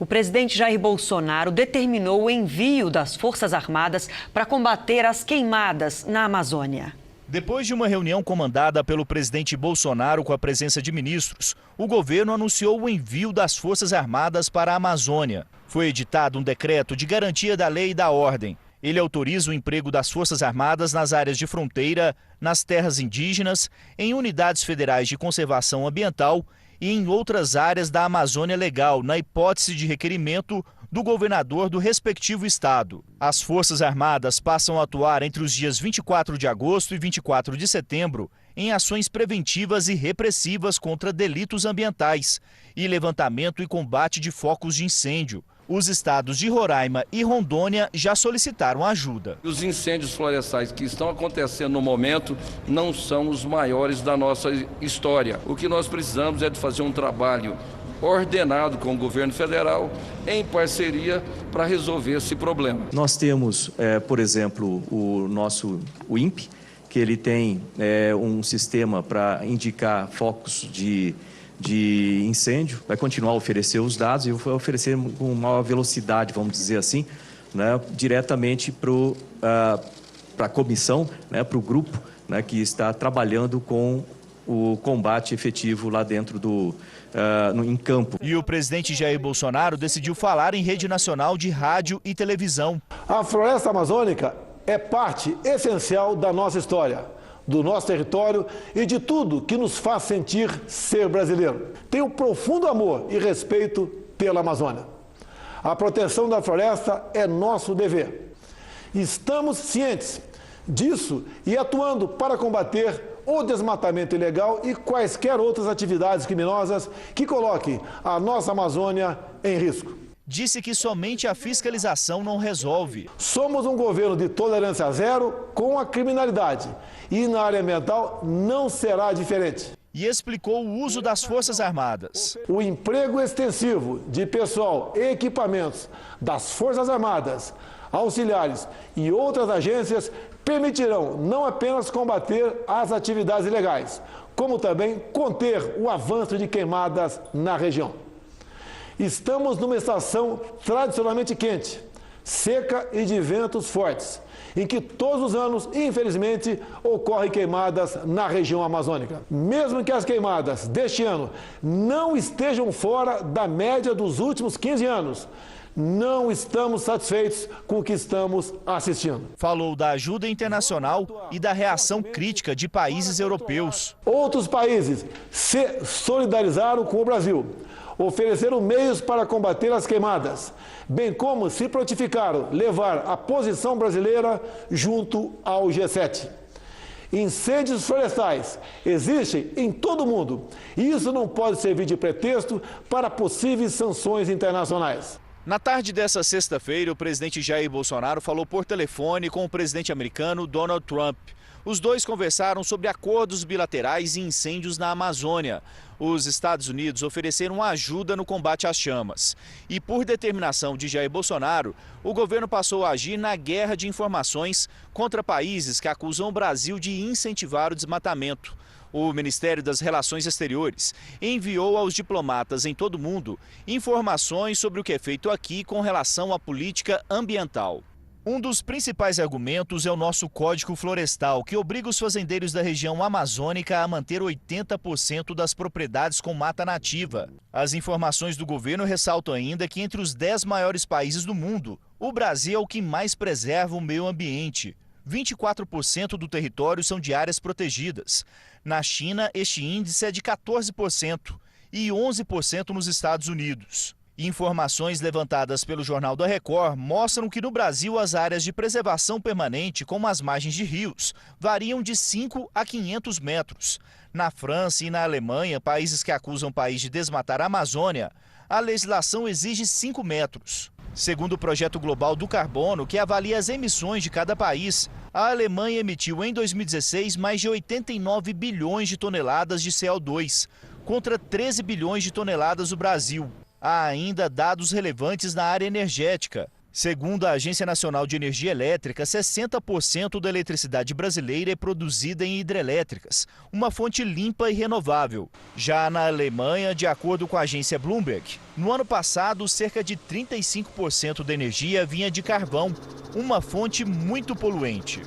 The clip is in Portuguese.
O presidente Jair Bolsonaro determinou o envio das Forças Armadas para combater as queimadas na Amazônia. Depois de uma reunião comandada pelo presidente Bolsonaro com a presença de ministros, o governo anunciou o envio das Forças Armadas para a Amazônia. Foi editado um decreto de garantia da lei e da ordem. Ele autoriza o emprego das Forças Armadas nas áreas de fronteira, nas terras indígenas, em unidades federais de conservação ambiental e em outras áreas da Amazônia Legal, na hipótese de requerimento do governador do respectivo estado. As Forças Armadas passam a atuar entre os dias 24 de agosto e 24 de setembro em ações preventivas e repressivas contra delitos ambientais e levantamento e combate de focos de incêndio. Os estados de Roraima e Rondônia já solicitaram ajuda. Os incêndios florestais que estão acontecendo no momento não são os maiores da nossa história. O que nós precisamos é de fazer um trabalho ordenado com o governo federal, em parceria, para resolver esse problema. Nós temos, por exemplo, o INPE, que ele tem um sistema para indicar focos de incêndio, vai continuar a oferecer os dados e vai oferecer com maior velocidade, vamos dizer assim, né, diretamente para a comissão, né, para o grupo, né, que está trabalhando com o combate efetivo lá dentro em campo. E o presidente Jair Bolsonaro decidiu falar em rede nacional de rádio e televisão. A floresta amazônica é parte essencial da nossa história, do nosso território e de tudo que nos faz sentir ser brasileiro. Tenho profundo amor e respeito pela Amazônia. A proteção da floresta é nosso dever. Estamos cientes disso e atuando para combater o desmatamento ilegal e quaisquer outras atividades criminosas que coloquem a nossa Amazônia em risco. Disse que somente a fiscalização não resolve. Somos um governo de tolerância zero com a criminalidade e na área ambiental não será diferente. E explicou o uso das Forças Armadas. O emprego extensivo de pessoal e equipamentos das Forças Armadas, auxiliares e outras agências permitirão não apenas combater as atividades ilegais, como também conter o avanço de queimadas na região. Estamos numa estação tradicionalmente quente, seca e de ventos fortes, em que todos os anos, infelizmente, ocorrem queimadas na região amazônica. Mesmo que as queimadas deste ano não estejam fora da média dos últimos 15 anos, não estamos satisfeitos com o que estamos assistindo. Falou da ajuda internacional e da reação crítica de países europeus. Outros países se solidarizaram com o Brasil, ofereceram meios para combater as queimadas, bem como se prontificaram levar a posição brasileira junto ao G7. Incêndios florestais existem em todo o mundo e isso não pode servir de pretexto para possíveis sanções internacionais. Na tarde dessa sexta-feira, o presidente Jair Bolsonaro falou por telefone com o presidente americano Donald Trump. Os dois conversaram sobre acordos bilaterais e incêndios na Amazônia. Os Estados Unidos ofereceram ajuda no combate às chamas. E por determinação de Jair Bolsonaro, o governo passou a agir na guerra de informações contra países que acusam o Brasil de incentivar o desmatamento. O Ministério das Relações Exteriores enviou aos diplomatas em todo o mundo informações sobre o que é feito aqui com relação à política ambiental. Um dos principais argumentos é o nosso Código Florestal, que obriga os fazendeiros da região amazônica a manter 80% das propriedades com mata nativa. As informações do governo ressaltam ainda que entre os 10 maiores países do mundo, o Brasil é o que mais preserva o meio ambiente. 24% do território são de áreas protegidas. Na China, este índice é de 14% e 11% nos Estados Unidos. Informações levantadas pelo Jornal da Record mostram que no Brasil as áreas de preservação permanente, como as margens de rios, variam de 5 a 500 metros. Na França e na Alemanha, países que acusam o país de desmatar a Amazônia, a legislação exige 5 metros. Segundo o Projeto Global do Carbono, que avalia as emissões de cada país, a Alemanha emitiu em 2016 mais de 89 bilhões de toneladas de CO2, contra 13 bilhões de toneladas do Brasil. Há ainda dados relevantes na área energética. Segundo a Agência Nacional de Energia Elétrica, 60% da eletricidade brasileira é produzida em hidrelétricas, uma fonte limpa e renovável. Já na Alemanha, de acordo com a agência Bloomberg, no ano passado, cerca de 35% da energia vinha de carvão, uma fonte muito poluente.